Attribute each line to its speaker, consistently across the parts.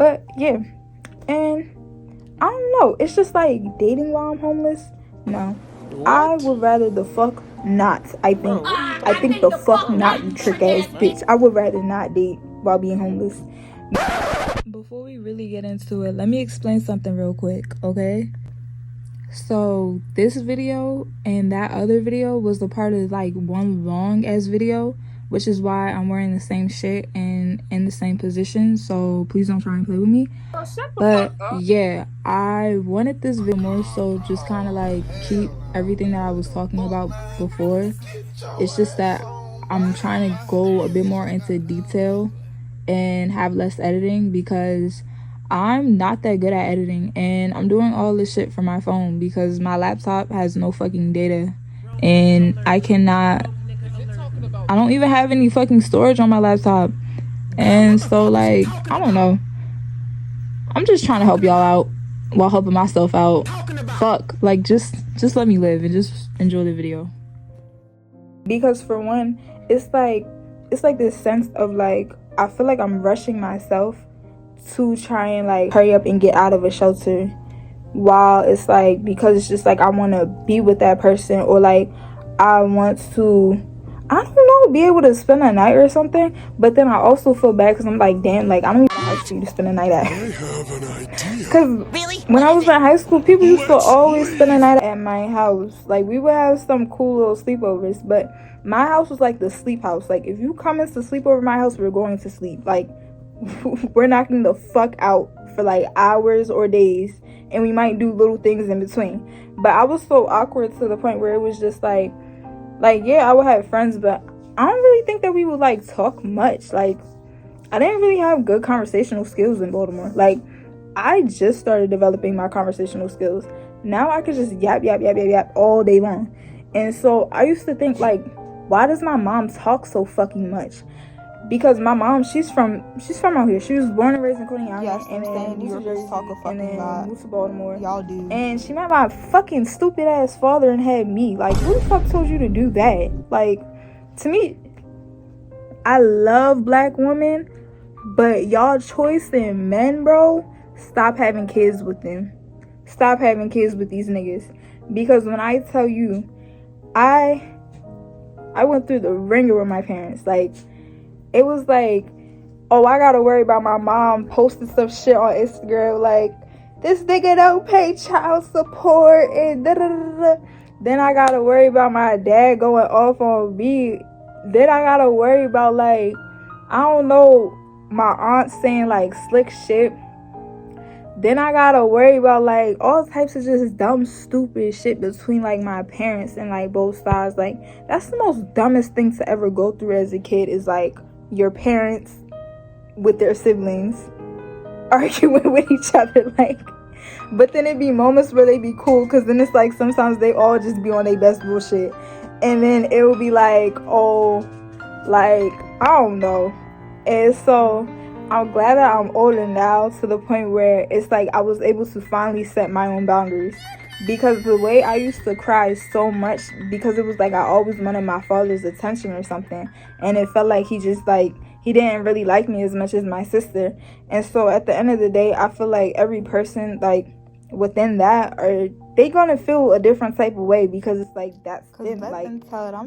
Speaker 1: But yeah, and I don't know, it's just like dating while I'm homeless. No,
Speaker 2: What?
Speaker 1: I would rather the fuck not. I think the fuck not, you trick ass bitch. I would rather not date while being homeless. Before we really get into it, let me explain something real quick, okay? So this video and that other video was a part of like one long ass video, which is why I'm wearing the same shit and in the same position, so please don't try and play with me. But yeah, I wanted this video more so just kind of like keep everything that I was talking about before. It's just that I'm trying to go a bit more into detail and have less editing because I'm not that good at editing, and I'm doing all this shit from my phone because my laptop has no fucking data, and I don't even have any fucking storage on my laptop. And so like, I don't know, I'm just trying to help y'all out while helping myself out. Fuck, like just let me live and just enjoy the video. Because for one, it's like this sense of like, I feel like I'm rushing myself to try and like hurry up and get out of a shelter, while it's like, because it's just like I want to be with that person, or like I want to, I don't know, be able to spend a night or something. But then I also feel bad because I'm like, damn, like I don't even have to spend a night at.
Speaker 2: I have an idea.
Speaker 1: Because when I was in high school, people used to always spend a night at my house. Like we would have some cool little sleepovers, but my house was like the sleep house. Like if you come in to sleep over my house, we're going to sleep. Like we're knocking the fuck out for like hours or days, and we might do little things in between. But I was so awkward to the point where it was just like yeah, I would have friends, but I don't really think that we would like talk much. Like I didn't really have good conversational skills in Baltimore. Like I just started developing my conversational skills. Now I could just yap all day long. And so I used to think like, why does my mom talk so fucking much? Because my mom, she's from out here. She was born and raised in Coney Island.
Speaker 3: Yes,
Speaker 1: and
Speaker 3: then New Yorkers talk a fucking
Speaker 1: and then
Speaker 3: lot.
Speaker 1: moved to Baltimore.
Speaker 3: Y'all do.
Speaker 1: And she met my fucking stupid ass father and had me. Like, who the fuck told you to do that? Like, to me, I love black women, but y'all choice in men, bro, stop having kids with them. Stop having kids with these niggas. Because when I tell you, I went through the ringer with my parents. Like, it was like, oh, I gotta worry about my mom posting some shit on Instagram like, this nigga don't pay child support and da da da da. Then I gotta worry about my dad going off on me. Then I gotta worry about like, I don't know, my aunt saying like slick shit. Then I gotta worry about like all types of just dumb stupid shit between like my parents and like both sides. Like that's the most dumbest thing to ever go through as a kid, is like your parents with their siblings arguing with each other. Like, but then it be moments where they be cool, because then it's like sometimes they all just be on their best bullshit, and then it will be like, oh, like I don't know. And so I'm glad that I'm older now, to the point where it's like I was able to finally set my own boundaries. Because the way I used to cry so much, because it was like I always wanted my father's attention or something, and it felt like he just like, he didn't really like me as much as my sister. And so at the end of the day, I feel like every person like within that, are they gonna feel a different type of way, because it's like that's them. Like,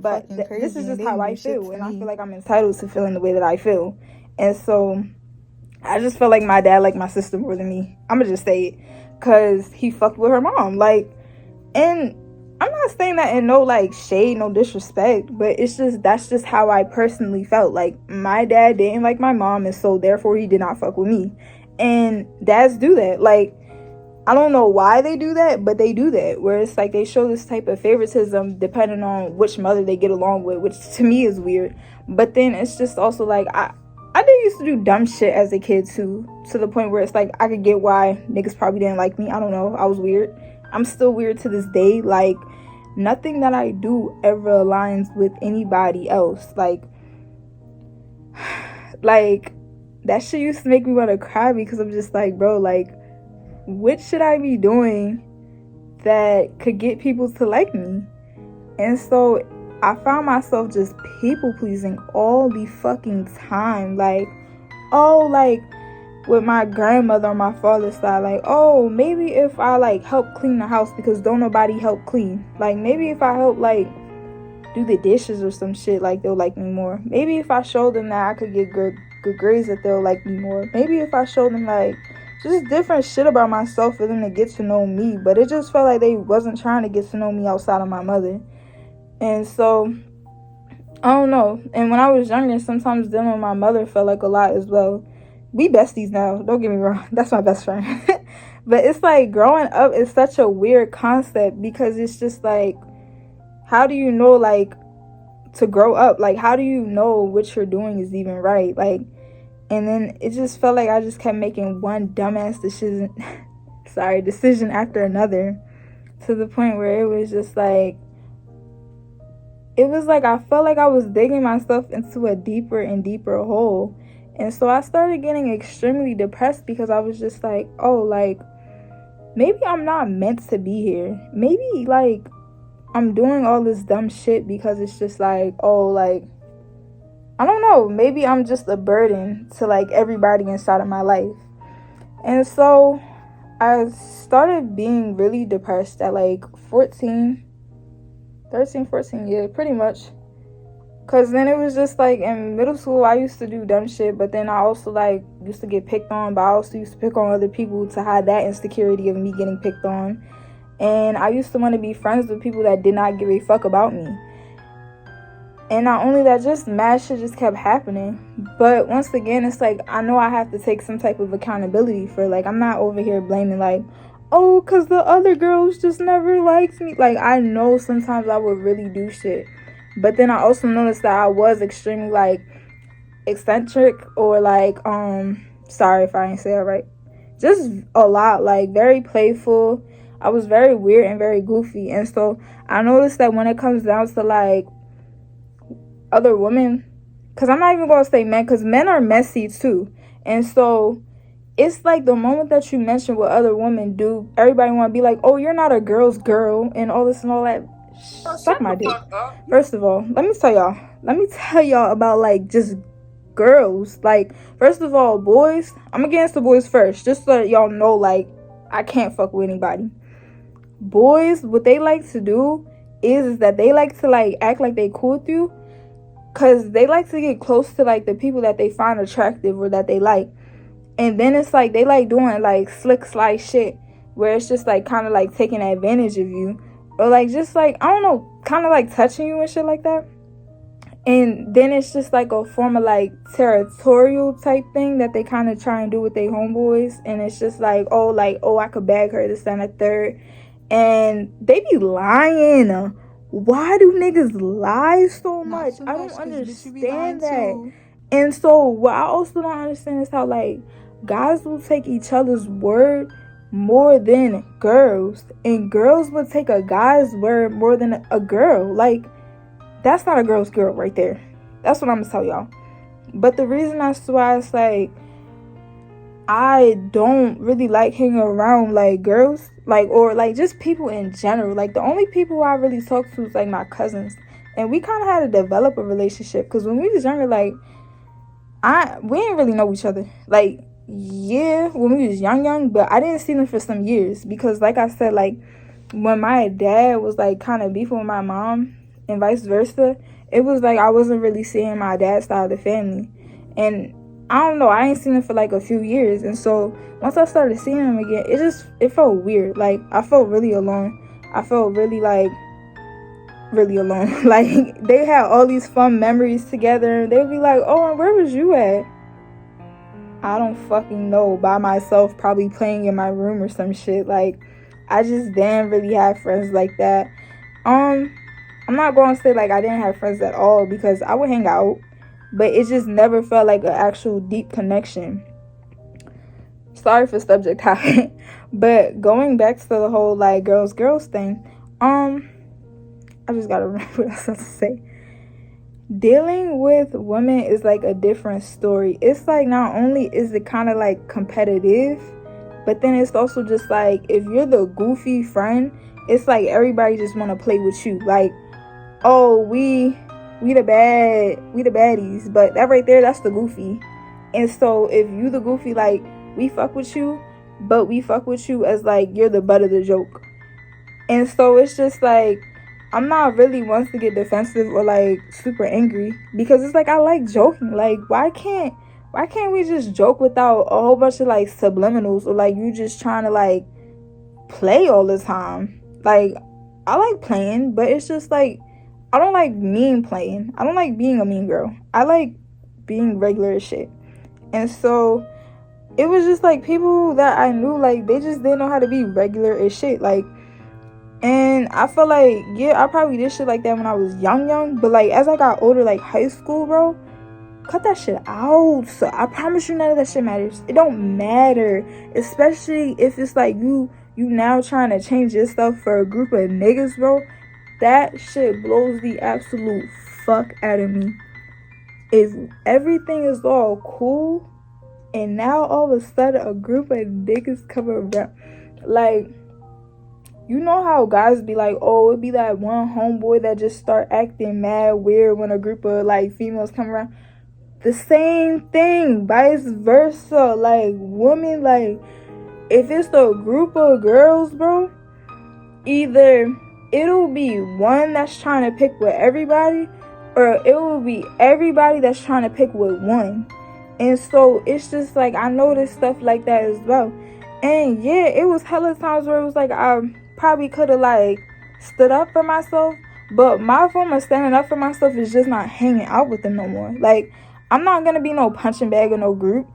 Speaker 1: but this is just how I feel, and I feel like I'm entitled to feeling the way that I feel. And so I just feel like my dad liked my sister more than me. I'm gonna just say it, because he fucked with her mom. Like, and I'm not saying that in no like shade, no disrespect, but it's just, that's just how I personally felt. Like my dad didn't like my mom, and so therefore he did not fuck with me. And dads do that. Like, I don't know why they do that, but they do that, where it's like they show this type of favoritism depending on which mother they get along with, which to me is weird. But then it's just also like, I did used to do dumb shit as a kid too, to the point where it's like I could get why niggas probably didn't like me. I don't know, I was weird. I'm still weird to this day. Like, nothing that I do ever aligns with anybody else. Like that shit used to make me want to cry, because I'm just like, bro, like, what should I be doing that could get people to like me? And so I found myself just people pleasing all the fucking time. Like, oh, like, with my grandmother on my father's side, like, oh, maybe if I like help clean the house because don't nobody help clean, like maybe if I help like do the dishes or some shit, like they'll like me more. Maybe if I show them that I could get good grades, that they'll like me more. Maybe if I show them like just different shit about myself for them to get to know me. But it just felt like they wasn't trying to get to know me outside of my mother. And so I don't know. And when I was younger, sometimes dealing with my mother felt like a lot as well. We besties now, don't get me wrong, that's my best friend. But it's like growing up is such a weird concept, because it's just like, how do you know like to grow up? Like, how do you know what you're doing is even right? Like, and then it just felt like I just kept making one dumbass decision after another, to the point where it was just like, it was like I felt like I was digging myself into a deeper and deeper hole. And so I started getting extremely depressed, because I was just like, oh, like maybe I'm not meant to be here. Maybe like I'm doing all this dumb shit because it's just like, oh, like I don't know, maybe I'm just a burden to like everybody inside of my life. And so I started being really depressed at like 13, 14, yeah, pretty much. Because then it was just like in middle school, I used to do dumb shit, but then I also like used to get picked on, but I also used to pick on other people to hide that insecurity of me getting picked on. And I used to want to be friends with people that did not give a fuck about me. And not only that, just mad shit just kept happening. But once again, it's like, I know I have to take some type of accountability for, like, I'm not over here blaming, like, oh, because the other girls just never liked me. Like, I know sometimes I would really do shit. But then I also noticed that I was extremely, like, eccentric, or, like, sorry if I didn't say that right. Just a lot, like, very playful. I was very weird and very goofy. And so I noticed that when it comes down to, like, other women, because I'm not even going to say men, because men are messy too. And so it's like the moment that you mention what other women do, everybody want to be like, oh, you're not a girl's girl and all this and all that. Suck my dick. First of all, let me tell y'all about like just girls. Like, first of all, boys, I'm against the boys first, just so that y'all know, like, I can't fuck with anybody. Boys, what they like to do is that they like to like act like they cool with you, because they like to get close to like the people that they find attractive or that they like. And then it's like they like doing like slick slide shit, where it's just like kind of like taking advantage of you, or like just like, I don't know, kind of like touching you and shit like that. And then it's just like a form of like territorial type thing that they kind of try and do with their homeboys. And it's just like, oh, I could bag her, this and a third. And they be lying. Why do niggas lie so much? I don't understand that. And so what I also don't understand is how like guys will take each other's word more than girls, and girls will take a guy's word more than a girl. Like, that's not a girl's girl right there. That's what I'm gonna tell y'all. But the reason that's why it's like I don't really like hanging around like girls, like, or like just people in general. Like, the only people I really talk to is like my cousins, and we kind of had to develop a relationship, because when we was younger, like we didn't really know each other. Like, yeah, when we was young, but I didn't see them for some years, because like I said, like when my dad was like kind of beefing with my mom and vice versa, it was like I wasn't really seeing my dad's side of the family. And I don't know, I ain't seen him for like a few years. And so once I started seeing him again, it felt weird. Like, I felt really alone. I felt really alone. Like, they had all these fun memories together, and they'd be like, oh, and where was you at? I don't fucking know, by myself, probably playing in my room or some shit. Like, I just didn't really have friends like that. I'm not going to say like I didn't have friends at all, because I would hang out, but it just never felt like an actual deep connection. Sorry for subject topic. But going back to the whole like girls thing, I just gotta remember what I was supposed to say. Dealing with women is like a different story. It's like, not only is it kind of like competitive, but then it's also just like, if you're the goofy friend, it's like everybody just want to play with you. Like, oh, we the baddies, but that right there, that's the goofy. And so if you the goofy, like, we fuck with you, but we fuck with you as like you're the butt of the joke. And so it's just like, I'm not really ones to get defensive or like super angry, because it's like I like joking. Like why can't we just joke without a whole bunch of like subliminals, or like you just trying to like play all the time? Like I like playing, but it's just like I don't like mean playing. I don't like being a mean girl. I like being regular as shit. And so it was just like people that I knew, like they just didn't know how to be regular as shit. Like, and I feel like, yeah, I probably did shit like that when I was young, but like as I got older, like high school, bro, cut that shit out. So I promise you, none of that shit matters. It don't matter, especially if it's like you now trying to change yourself for a group of niggas, bro. That shit blows the absolute fuck out of me. If everything is all cool and now all of a sudden a group of niggas come around, like, you know how guys be like, oh, it be that one homeboy that just start acting mad weird when a group of like females come around? The same thing, vice versa. Like women, like if it's a group of girls, bro, either it'll be one that's trying to pick with everybody, or it will be everybody that's trying to pick with one. And so it's just like I noticed stuff like that as well. And yeah, it was hella times where it was like I probably could have like stood up for myself, but my form of standing up for myself is just not hanging out with them no more. Like I'm not gonna be no punching bag or no group.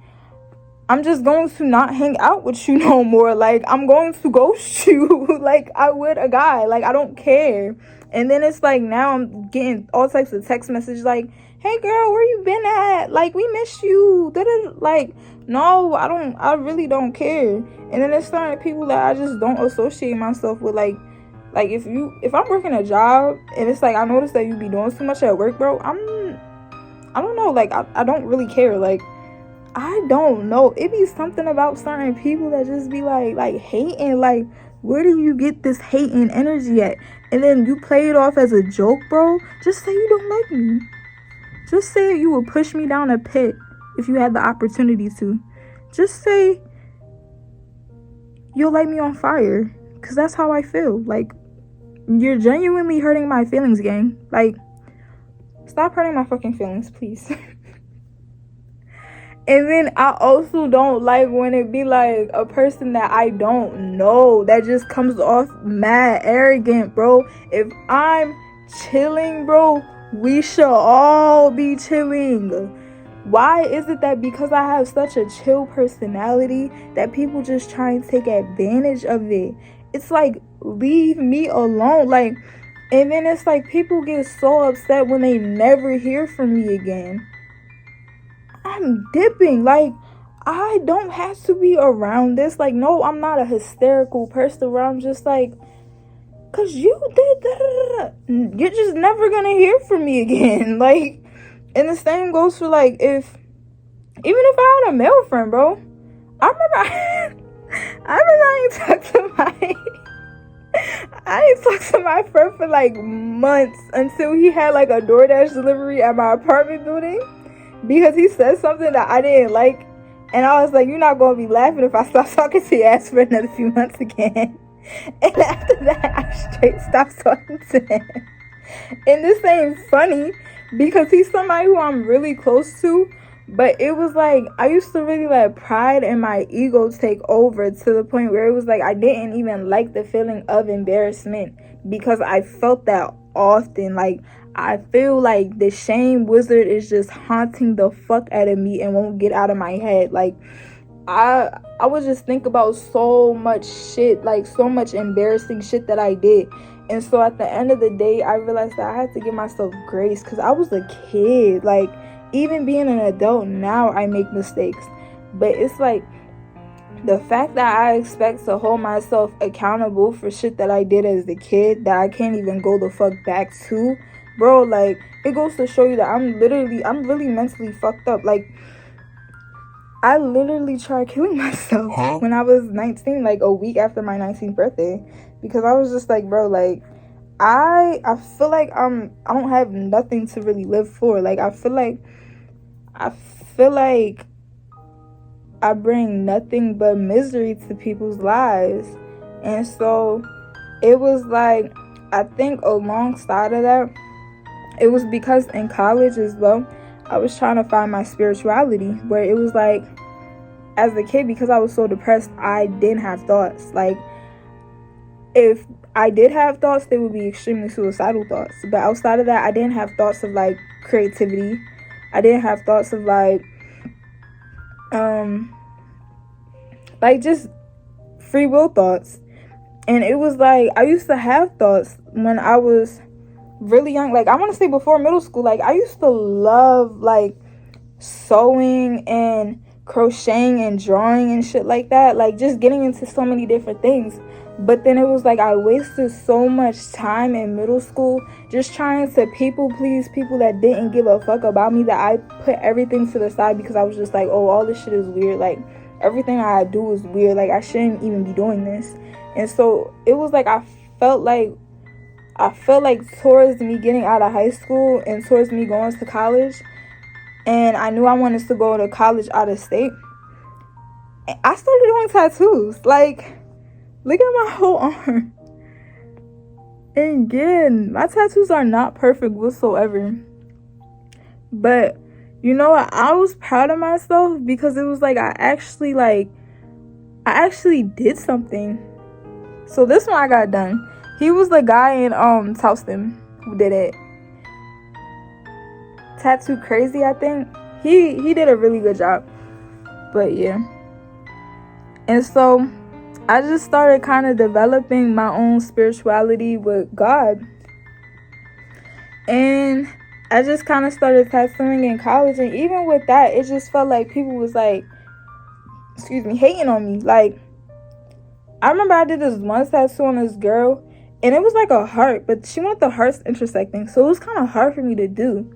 Speaker 1: I'm just going to not hang out with you no more. Like, I'm going to ghost you like I would a guy. Like, I don't care. And then it's like now I'm getting all types of text messages like, hey girl, where you been at? Like, we miss you. Like, no, I really don't care. And then it's starting people that I just don't associate myself with. Like if I'm working a job and it's like I notice that you be doing too much at work, bro, I don't know, like I don't really care. Like I don't know. It be something about certain people that just be like hating. Like, where do you get this hating energy at? And then you play it off as a joke, bro. Just say you don't like me. Just say you would push me down a pit if you had the opportunity to. Just say you'll light me on fire, because that's how I feel. Like, you're genuinely hurting my feelings, gang. Like, stop hurting my fucking feelings, please. And then I also don't like when it be like a person that I don't know that just comes off mad arrogant, bro. If I'm chilling, bro, we should all be chilling. Why is it that because I have such a chill personality that people just try and take advantage of it? It's like, leave me alone. Like, and then it's like people get so upset when they never hear from me again. I'm dipping. Like, I don't have to be around this. Like, no, I'm not a hysterical person where I'm just like, cause you did that, you're just never gonna hear from me again. Like, and the same goes for like even if I had a male friend, bro. I remember I ain't talked to my friend for like months until he had like a DoorDash delivery at my apartment building, because he said something that I didn't like, and I was like, you're not gonna be laughing if I stop talking to your ass for another few months again. And after that, I straight stopped talking to him. And this ain't funny because he's somebody who I'm really close to, but it was like I used to really let pride and my ego take over to the point where it was like I didn't even like the feeling of embarrassment, because I felt that often. Like, I feel like the shame wizard is just haunting the fuck out of me and won't get out of my head. Like, I would just think about so much shit, like so much embarrassing shit that I did. And so at the end of the day, I realized that I had to give myself grace, because I was a kid. Like, even being an adult now, I make mistakes. But it's like the fact that I expect to hold myself accountable for shit that I did as a kid that I can't even go the fuck back to, bro, like, it goes to show you that I'm really mentally fucked up. Like, I literally tried killing myself when I was 19, like a week after my 19th birthday, because I was just like, bro, like, I feel like I don't have nothing to really live for. Like, I feel like I bring nothing but misery to people's lives. And so it was like, I think alongside of that, it was because in college as well, I was trying to find my spirituality, where it was like, as a kid, because I was so depressed, I didn't have thoughts. Like, if I did have thoughts, they would be extremely suicidal thoughts. But outside of that, I didn't have thoughts of like creativity. I didn't have thoughts of like just free will thoughts. And it was like, I used to have thoughts when I was really young. Like, I want to say before middle school, like, I used to love like sewing and crocheting and drawing and shit like that, like just getting into so many different things. But then it was like, I wasted so much time in middle school just trying to people please people that didn't give a fuck about me, that I put everything to the side because I was just like, oh, all this shit is weird, like everything I do is weird, like I shouldn't even be doing this. And so it was like, I felt like towards me getting out of high school and towards me going to college, and I knew I wanted to go to college out of state, I started doing tattoos. Like, look at my whole arm. And again, my tattoos are not perfect whatsoever. But you know what? I was proud of myself because it was like, I actually did something. So this one I got done. He was the guy in Towston who did it. Tattoo Crazy, I think. He did a really good job. But yeah. And so I just started kind of developing my own spirituality with God. And I just kind of started tattooing in college. And even with that, it just felt like people was like, hating on me. Like, I remember I did this one tattoo on this girl, and it was like a heart, but she wanted the hearts intersecting, so it was kind of hard for me to do.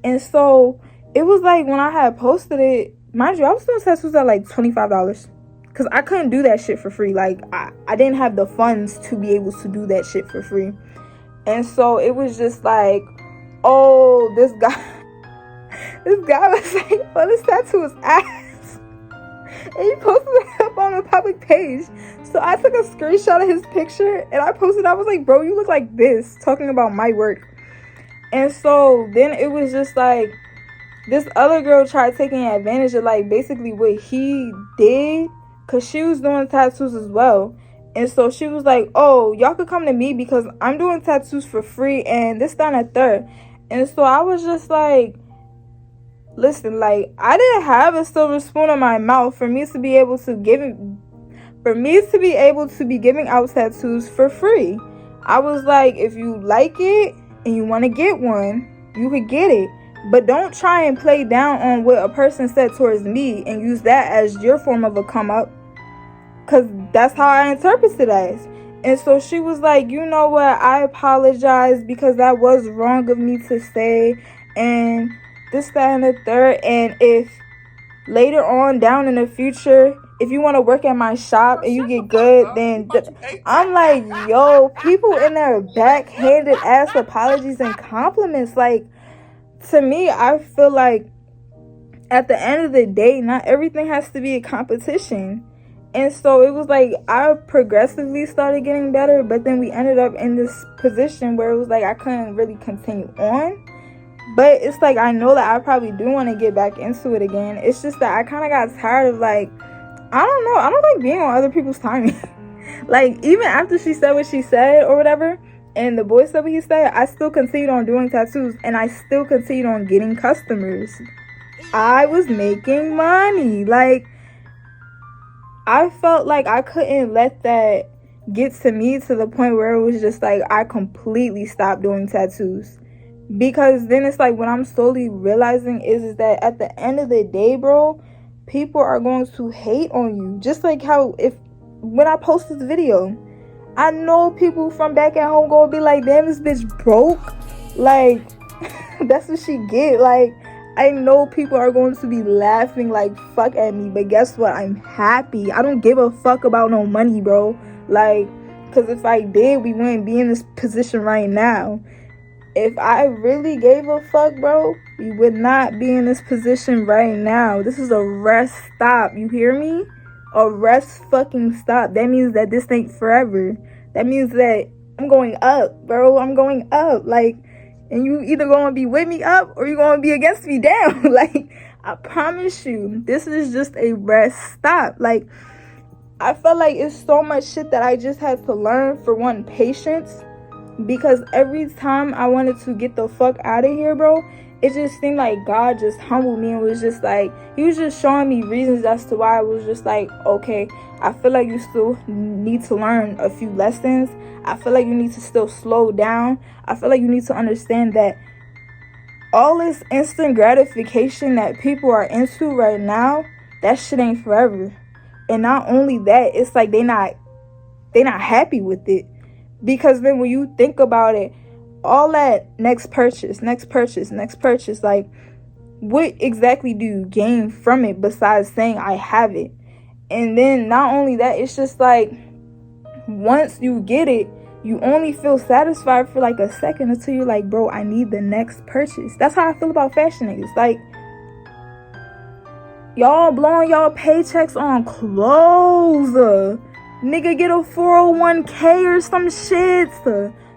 Speaker 1: And so it was like, when I had posted it, mind you, I was doing tattoos at like $25 because I couldn't do that shit for free. Like, I didn't have the funds to be able to do that shit for free. And so it was just like, oh, this guy was like, oh, this tattoo is ass. And he posted it up on a public page. So I took a screenshot of his picture and I posted. I was like, bro, you look like this, talking about my work. And so then it was just like, this other girl tried taking advantage of like basically what he did, because she was doing tattoos as well. And so she was like, oh, y'all could come to me because I'm doing tattoos for free and this, that, and a third. And so I was just like, listen, like, I didn't have a silver spoon in my mouth for me to be able to be giving out tattoos for free. I was like, if you like it and you want to get one, you could get it. But don't try and play down on what a person said towards me and use that as your form of a come up, because that's how I interpret it as. And so she was like, you know what, I apologize because that was wrong of me to say, and this, that, and the third. And if later on down in the future, if you want to work at my shop and you get good, then I'm like, yo, people in their backhanded ass apologies and compliments. Like, to me, I feel like at the end of the day, not everything has to be a competition. And so it was like, I progressively started getting better, but then we ended up in this position where it was like I couldn't really continue on. But it's like, I know that I probably do want to get back into it again. It's just that I kind of got tired of, like, I don't know, I don't like being on other people's timing. Like, even after she said what she said or whatever, and the boy said what he said, I still continued on doing tattoos, and I still continued on getting customers. I was making money. Like, I felt like I couldn't let that get to me to the point where it was just like I completely stopped doing tattoos. Because then it's like, what I'm slowly realizing is that at the end of the day, bro, people are going to hate on you. Just like how when I post this video, I know people from back at home gonna be like, damn, this bitch broke. Like, that's what she get. Like, I know people are going to be laughing like fuck at me, but guess what? I'm happy. I don't give a fuck about no money, bro. Like, because if I did, we wouldn't be in this position right now. If I really gave a fuck, bro, We would not be in this position right now. This is a rest stop. You hear me? A rest fucking stop. That means that this ain't forever. That means that I'm going up, bro. I'm going up. Like, and you either gonna be with me up or you gonna be against me down. Like, I promise you, this is just a rest stop. Like, I felt like it's so much shit that I just had to learn. For one, patience. Because every time I wanted to get the fuck out of here, bro, it just seemed like God just humbled me and was just like, he was just showing me reasons as to why I was just like, okay, I feel like you still need to learn a few lessons. I feel like you need to still slow down. I feel like you need to understand that all this instant gratification that people are into right now, that shit ain't forever. And not only that, it's like they not happy with it. Because then when you think about it, all that next purchase, like, what exactly do you gain from it besides saying I have it? And then not only that, it's just like, once you get it, you only feel satisfied for like a second until you're like, bro, I need the next purchase. That's how I feel about fashion niggas. Like, y'all blowing y'all paychecks on clothes. Nigga, get a 401k or some shit.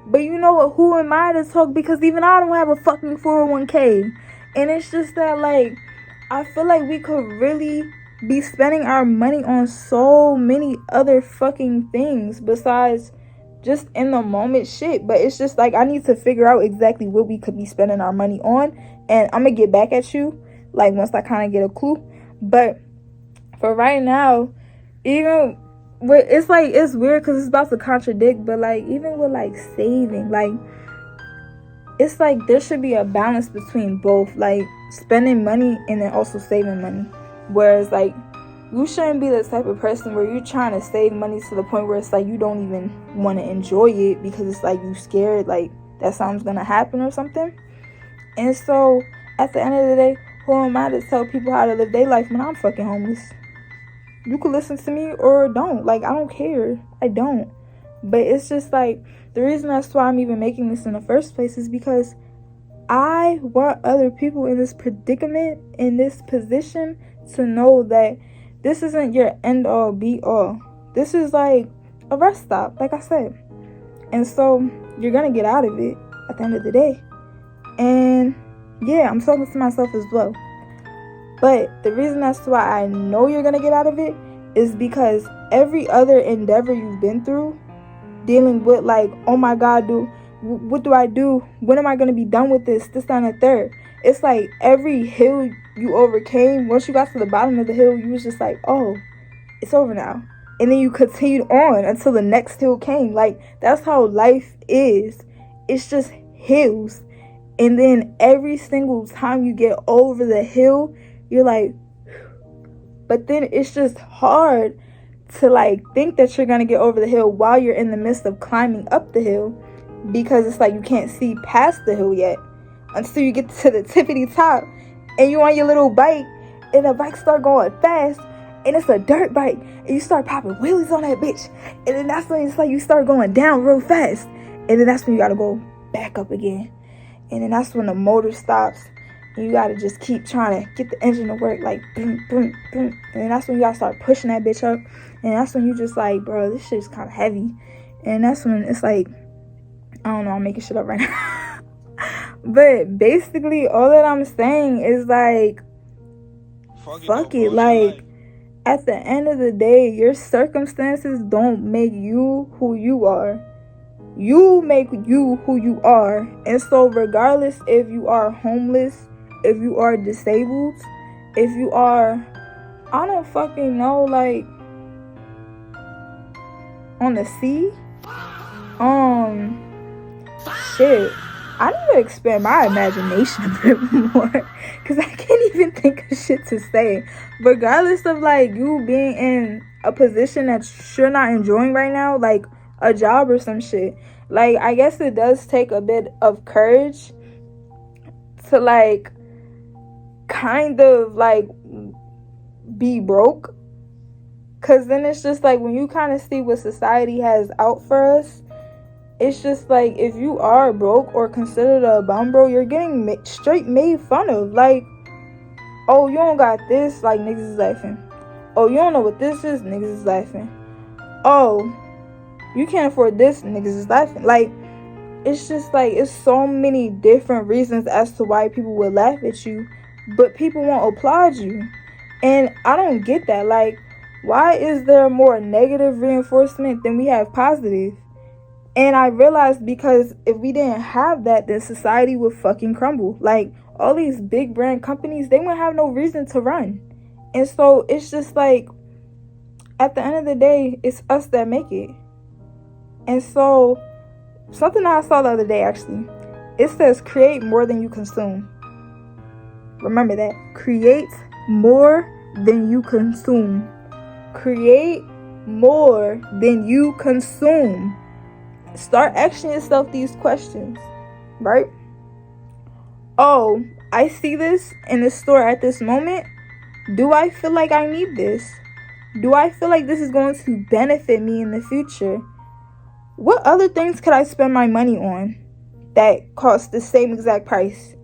Speaker 1: But you know what? Who am I to talk? Because even I don't have a fucking 401k. And it's just that, like, I feel like we could really be spending our money on so many other fucking things besides just in the moment shit. But it's just like, I need to figure out exactly what we could be spending our money on. And I'm going to get back at you, like, once I kind of get a clue. But for right now, even... it's like, it's weird because it's about to contradict, but like, even with like saving, like, it's like there should be a balance between both, like spending money and then also saving money. Whereas like, you shouldn't be the type of person where you're trying to save money to the point where it's like you don't even want to enjoy it because it's like you scared like that something's gonna happen or something. And so at the end of the day, who am I to tell people how to live their life when I'm fucking homeless? You could listen to me or don't. Like, I don't care. I don't. But it's just like, the reason that's why I'm even making this in the first place is because I want other people in this predicament, in this position, to know that this isn't your end all be all. This is like a rest stop, like I said. And so you're gonna get out of it at the end of the day. And yeah, I'm talking to myself as well. But the reason that's why I know you're going to get out of it is because every other endeavor you've been through, dealing with like, oh my God, what do I do? When am I going to be done with this? This, that, and the third. It's like every hill you overcame, once you got to the bottom of the hill, you was just like, oh, it's over now. And then you continued on until the next hill came. Like, that's how life is. It's just hills. And then every single time you get over the hill, you're like, but then it's just hard to like think that you're gonna get over the hill while you're in the midst of climbing up the hill, because it's like you can't see past the hill yet until you get to the tippity top and you on your little bike and the bike start going fast and it's a dirt bike and you start popping wheelies on that bitch, and then that's when it's like you start going down real fast, and then that's when you gotta go back up again, and then that's when the motor stops. And you gotta just keep trying to get the engine to work, like boom, boom, boom. And that's when you gotta start pushing that bitch up. And that's when you just like, bro, this shit's kind of heavy. And that's when it's like, I don't know, I'm making shit up right now. But basically, all that I'm saying is like, fuck it. Like, at the end of the day, your circumstances don't make you who you are. You make you who you are. And so regardless if you are homeless, if you are disabled, if you are, I don't fucking know, like, on the sea, shit, I need to expand my imagination a bit more, because I can't even think of shit to say. Regardless of, like, you being in a position that you're not enjoying right now, like a job or some shit, like, I guess it does take a bit of courage to, like, kind of, like, be broke. Because then it's just, like, when you kind of see what society has out for us, it's just like, if you are broke or considered a bum, bro, you're getting straight made fun of. Like, oh, you don't got this, like, niggas is laughing. Oh, you don't know what this is, niggas is laughing. Oh, you can't afford this, niggas is laughing. Like, it's just like, it's so many different reasons as to why people would laugh at you, but people won't applaud you. And I don't get that. Like, why is there more negative reinforcement than we have positive? And I realized, because if we didn't have that, then society would fucking crumble. Like, all these big brand companies, they wouldn't have no reason to run. And so it's just like, at the end of the day, it's us that make it. And so, something that I saw the other day, actually, it says create more than you consume. Remember that. Create more than you consume. Create more than you consume. Start asking yourself these questions, right? Oh, I see this in the store at this moment. Do I feel like I need this? Do I feel like this is going to benefit me in the future? What other things could I spend my money on that cost the same exact price?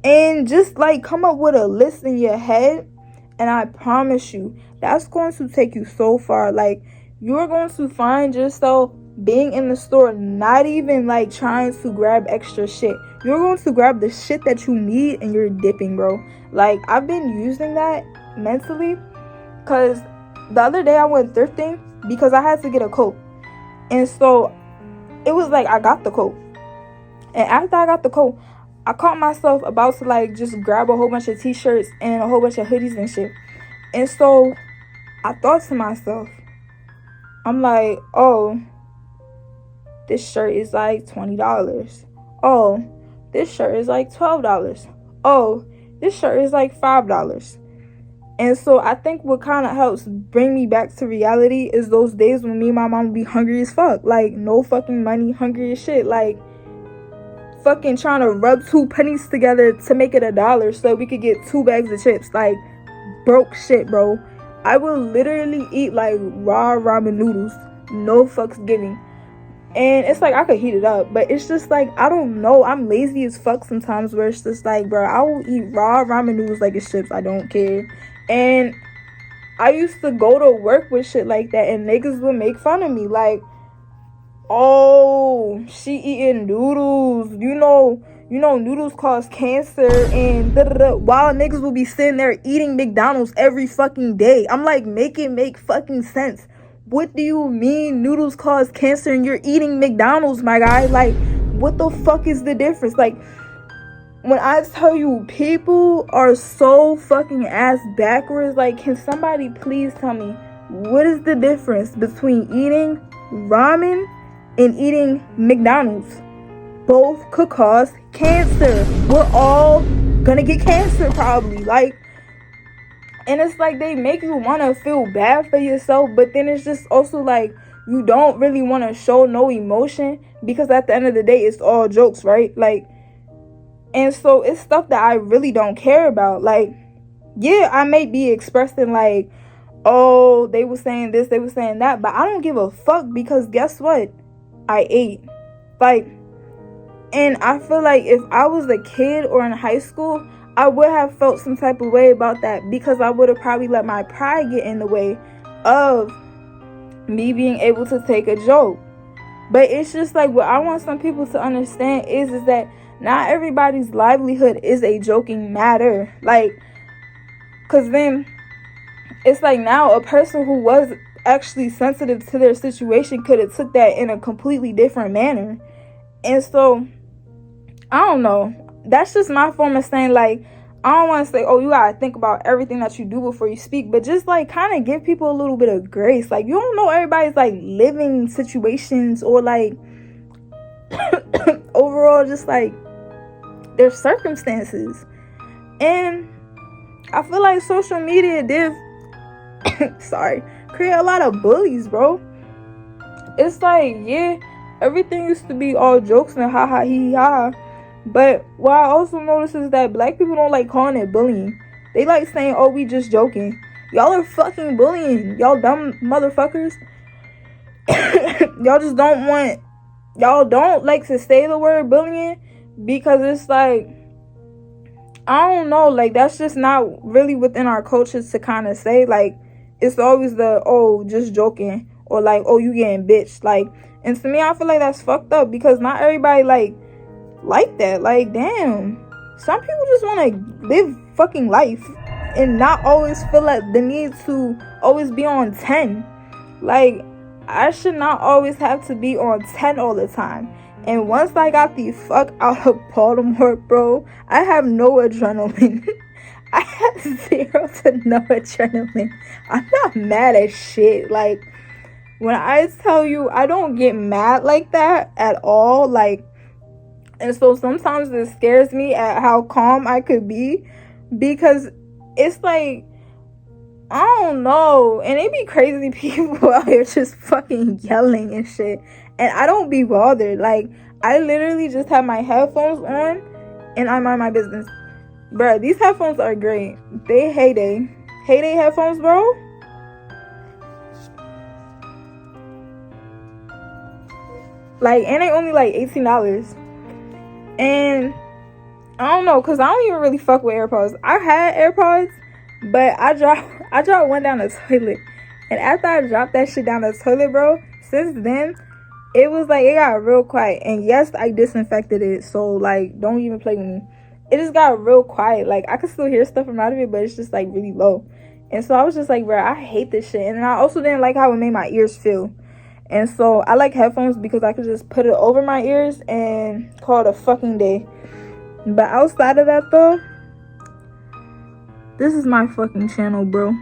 Speaker 1: And just like come up with a list in your head, and I promise you, that's going to take you so far. Like, you're going to find yourself being in the store, not even like trying to grab extra shit. You're going to grab the shit that you need and you're dipping, bro. Like, I've been using that mentally, because the other day I went thrifting because I had to get a coat. And so it was like, I got the coat, and after I got the coat, I caught myself about to like just grab a whole bunch of t-shirts and a whole bunch of hoodies and shit. And so I thought to myself, I'm like, oh, this shirt is like $20. Oh, this shirt is like $12. Oh, this shirt is like $5. And so I think what kind of helps bring me back to reality is those days when me and my mom would be hungry as fuck. Like, no fucking money, hungry as shit. Like, fucking trying to rub 2 pennies together to make it $1 so we could get 2 bags of chips. Like, broke shit, bro. I will literally eat like raw ramen noodles, no fucks giving. And it's like, I could heat it up, but it's just like, I don't know, I'm lazy as fuck sometimes, where it's just like, bro, I will eat raw ramen noodles like it's chips. I don't care. And I used to go to work with shit like that, and niggas would make fun of me, like, oh, she eating noodles, you know noodles cause cancer, and while niggas will be sitting there eating McDonald's every fucking day. I'm like, make it make fucking sense. What do you mean noodles cause cancer and you're eating McDonald's, my guy? Like, what the fuck is the difference? Like, when I tell you, people are so fucking ass backwards. Like, can somebody please tell me, what is the difference between eating ramen and eating McDonald's? Both could cause cancer. We're all gonna get cancer probably. Like, and it's like, they make you want to feel bad for yourself, but then it's just also like, you don't really want to show no emotion, because at the end of the day, it's all jokes, right? Like, and so it's stuff that I really don't care about. Like, yeah, I may be expressing like, oh, they were saying this, they were saying that, but I don't give a fuck, because guess what? I ate. Like, and I feel like if I was a kid or in high school, I would have felt some type of way about that, because I would have probably let my pride get in the way of me being able to take a joke. But it's just like, what I want some people to understand is that not everybody's livelihood is a joking matter. Like, because then it's like, now a person who was actually sensitive to their situation could have took that in a completely different manner. And so, I don't know. That's just my form of saying, like, I don't want to say, oh, you gotta think about everything that you do before you speak, but just like kind of give people a little bit of grace. Like, you don't know everybody's like living situations, or like overall just like their circumstances. And I feel like social media did create a lot of bullies, bro. It's like, yeah, everything used to be all jokes and ha ha he ha. But what I also notice is that black people don't like calling it bullying. They like saying, oh, we just joking. Y'all are fucking bullying. Y'all dumb motherfuckers. Y'all just don't want y'all don't like to say the word bullying because it's like, I don't know, like that's just not really within our cultures to kind of say. Like, it's always the, oh, just joking, or like, oh, you getting bitched. Like, and to me, I feel like that's fucked up because not everybody like that. Like, damn, some people just want to live fucking life and not always feel like the need to always be on 10. Like, I should not always have to be on 10 all the time. And once I got the fuck out of Baltimore, bro, I have no adrenaline. I have 0 to no adrenaline. I'm not mad at shit. Like, when I tell you, I don't get mad like that at all. Like, and so sometimes it scares me at how calm I could be, because it's like, I don't know, and it be crazy people out here just fucking yelling and shit, and I don't be bothered. Like, I literally just have my headphones on and I mind my business. Bruh, these headphones are great. They heyday headphones, bro. Like, and they only like $18. And I don't know, cause I don't even really fuck with AirPods. I had AirPods, but I dropped one down the toilet. And after I dropped that shit down the toilet, bro, since then, it was like, it got real quiet. And yes, I disinfected it, so like, don't even play with me. It just got real quiet. Like, I could still hear stuff from out of it, but it's just like really low. And so I was just like, bro, I hate this shit. And I also didn't like how it made my ears feel. And so I like headphones because I could just put it over my ears and call it a fucking day. But outside of that though, this is my fucking channel, bro.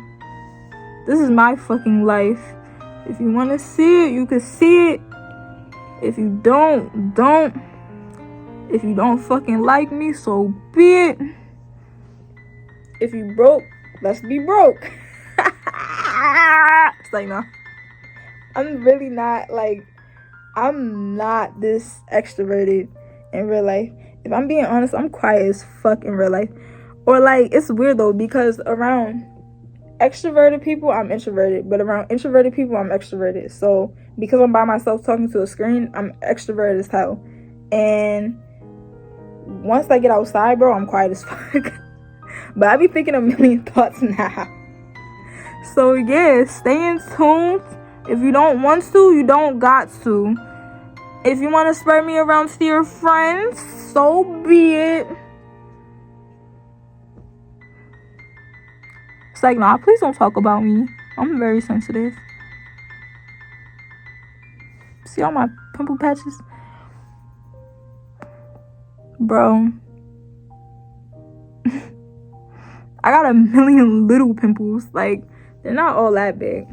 Speaker 1: This is my fucking life. If you want to see it, you can see it. If you don't, don't. If you don't fucking like me, so be it. If you broke, let's be broke. It's like, no. I'm really not, like, I'm not this extroverted in real life. If I'm being honest, I'm quiet as fuck in real life. Or, like, it's weird, though, because around extroverted people, I'm introverted. But around introverted people, I'm extroverted. So, because I'm by myself talking to a screen, I'm extroverted as hell. And once I get outside, bro, I'm quiet as fuck. But I be thinking a million thoughts now. So, yeah, stay in tune. If you don't want to, you don't got to. If you want to spread me around to your friends, so be it. It's like, nah, please don't talk about me. I'm very sensitive. See all my pimple patches? Bro. I got a million little pimples. Like, they're not all that big.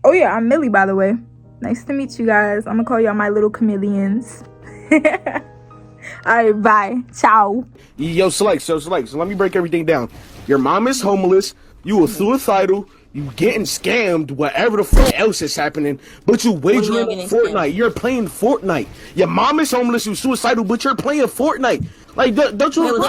Speaker 1: Oh yeah, I'm Millie, by the way. Nice to meet you guys. I'm gonna call y'all my little chameleons. Alright, bye. Ciao.
Speaker 2: Yo, Select, so let me break everything down. Your mom is homeless, you were suicidal, you getting scammed, whatever the fuck else is happening, but you wagering on Fortnite. You're playing Fortnite. Your mom is homeless, you suicidal, but you're playing Fortnite. Like, don't you...